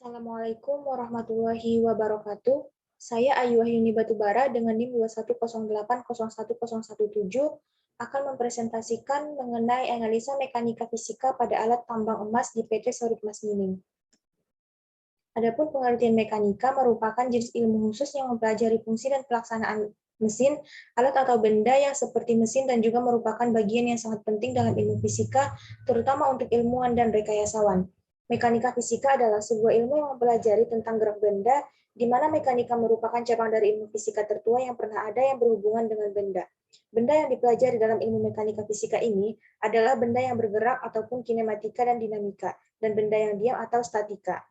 Assalamualaikum warahmatullahi wabarakatuh. Saya Ayu Wahyuni Batubara dengan NIM 210801017 akan mempresentasikan mengenai analisa mekanika fisika pada alat tambang emas di PT Sorik Mas Mining. Adapun pengertian mekanika merupakan jenis ilmu khusus yang mempelajari fungsi dan pelaksanaan mesin, alat atau benda yang seperti mesin dan juga merupakan bagian yang sangat penting dalam ilmu fisika, terutama untuk ilmuwan dan rekayasawan. Mekanika fisika adalah sebuah ilmu yang mempelajari tentang gerak benda, di mana mekanika merupakan cabang dari ilmu fisika tertua yang pernah ada yang berhubungan dengan benda. Benda yang dipelajari dalam ilmu mekanika fisika ini adalah benda yang bergerak ataupun kinematika dan dinamika, dan benda yang diam atau statika.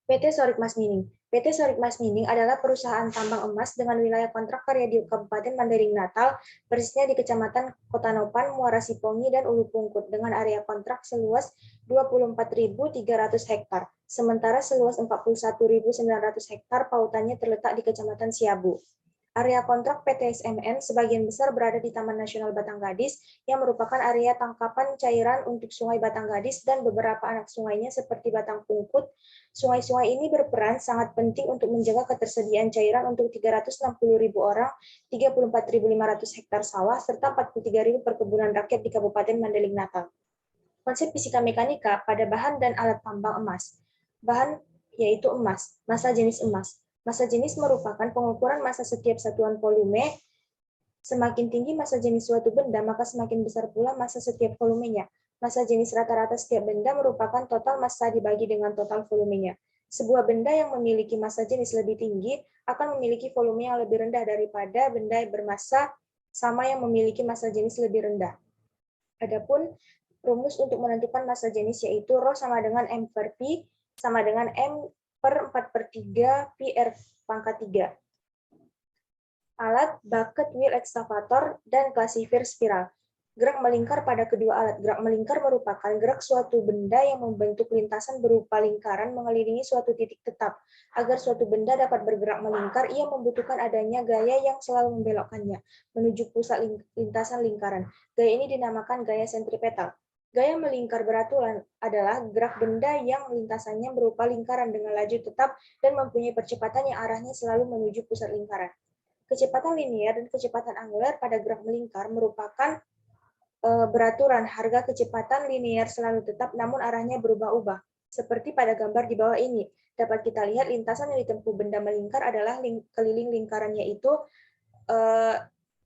PT Sorik Mas Mining. PT Sorik Mas Mining adalah perusahaan tambang emas dengan wilayah kontrak karya di Kabupaten Mandailing Natal, persisnya di Kecamatan Kotanopan, Muara Sipongi, dan Ulu Pungkut, dengan area kontrak seluas 24.300 hektar, sementara seluas 41.900 hektar pautannya terletak di Kecamatan Siabu. Area kontrak PT SMN sebagian besar berada di Taman Nasional Batanggadis, yang merupakan area tangkapan cairan untuk Sungai Batanggadis dan beberapa anak sungainya seperti Batang Pungkut. Sungai-sungai ini berperan sangat penting untuk menjaga ketersediaan cairan untuk 360.000 orang, 34.500 hektar sawah, serta 43.000 perkebunan rakyat di Kabupaten Mandailing Natal. Konsep fisika mekanika pada bahan dan alat tambang emas. Bahan yaitu emas, massa jenis emas. Massa jenis merupakan pengukuran massa setiap satuan volume. Semakin tinggi massa jenis suatu benda, maka semakin besar pula massa setiap volumenya. Massa jenis rata-rata setiap benda merupakan total massa dibagi dengan total volumenya. Sebuah benda yang memiliki massa jenis lebih tinggi akan memiliki volume yang lebih rendah daripada benda yang bermassa sama yang memiliki massa jenis lebih rendah. Adapun rumus untuk menentukan massa jenis yaitu Rho sama dengan M per Pi sama dengan M per 4/3 Pi R pangkat 3. Alat, bucket, wheel, excavator, dan classifier spiral. Gerak melingkar pada kedua alat. Gerak melingkar merupakan gerak suatu benda yang membentuk lintasan berupa lingkaran mengelilingi suatu titik tetap. Agar suatu benda dapat bergerak melingkar, ia membutuhkan adanya gaya yang selalu membelokkannya menuju pusat lintasan lingkaran. Gaya ini dinamakan gaya sentripetal. Gaya melingkar beraturan adalah gerak benda yang lintasannya berupa lingkaran dengan laju tetap dan mempunyai percepatan yang arahnya selalu menuju pusat lingkaran. Kecepatan linier dan kecepatan angular pada gerak melingkar merupakan beraturan. Harga kecepatan linier selalu tetap namun arahnya berubah-ubah. Seperti pada gambar di bawah ini, dapat kita lihat lintasan yang ditempuh benda melingkar adalah keliling lingkarannya itu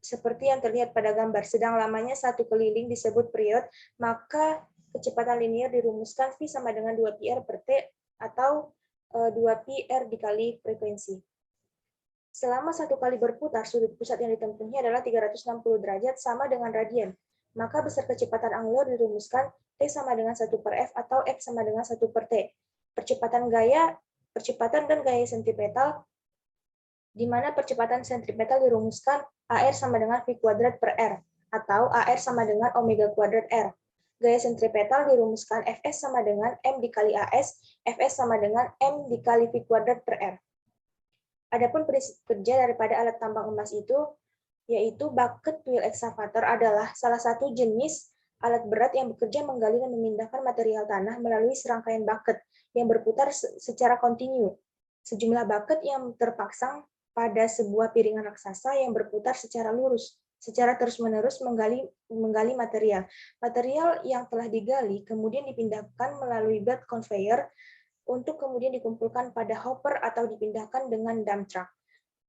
seperti yang terlihat pada gambar, sedang lamanya satu keliling disebut period, maka kecepatan linier dirumuskan V sama dengan 2πr per T atau 2πr dikali frekuensi. Selama satu kali berputar, sudut pusat yang ditempuhnya adalah 360 derajat sama dengan radian. Maka besar kecepatan angular dirumuskan T sama dengan 1 per F atau F sama dengan 1 per T. Percepatan dan gaya sentripetal, di mana percepatan sentripetal dirumuskan AR sama dengan V kuadrat per R, atau AR sama dengan omega kuadrat R. Gaya sentripetal dirumuskan Fs sama dengan M dikali AS, Fs sama dengan M dikali V kuadrat per R. Adapun prinsip kerja daripada alat tambang emas itu, yaitu bucket wheel excavator adalah salah satu jenis alat berat yang bekerja menggali dan memindahkan material tanah melalui serangkaian bucket yang berputar secara kontinu. Sejumlah bucket yang terpasang pada sebuah piringan raksasa yang berputar secara lurus, secara terus-menerus menggali material. Material yang telah digali kemudian dipindahkan melalui belt conveyor untuk kemudian dikumpulkan pada hopper atau dipindahkan dengan dump truck.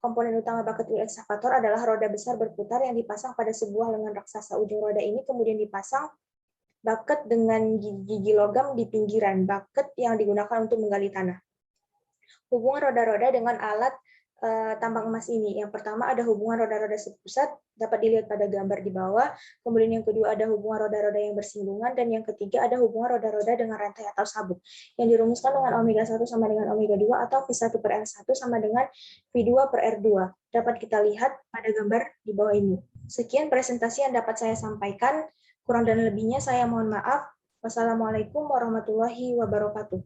Komponen utama bucket wheel excavator adalah roda besar berputar yang dipasang pada sebuah lengan raksasa. Ujung roda ini kemudian dipasang bucket dengan gigi logam di pinggiran bucket yang digunakan untuk menggali tanah. Hubungan roda-roda dengan alat tambang emas ini. Yang pertama ada hubungan roda-roda sepusat, dapat dilihat pada gambar di bawah. Kemudian yang kedua ada hubungan roda-roda yang bersinggungan, dan yang ketiga ada hubungan roda-roda dengan rantai atau sabuk, yang dirumuskan dengan omega 1 sama dengan omega 2 atau V1 per R1 sama dengan V2 per R2. Dapat kita lihat pada gambar di bawah ini. Sekian presentasi yang dapat saya sampaikan. Kurang dan lebihnya saya mohon maaf. Wassalamualaikum warahmatullahi wabarakatuh.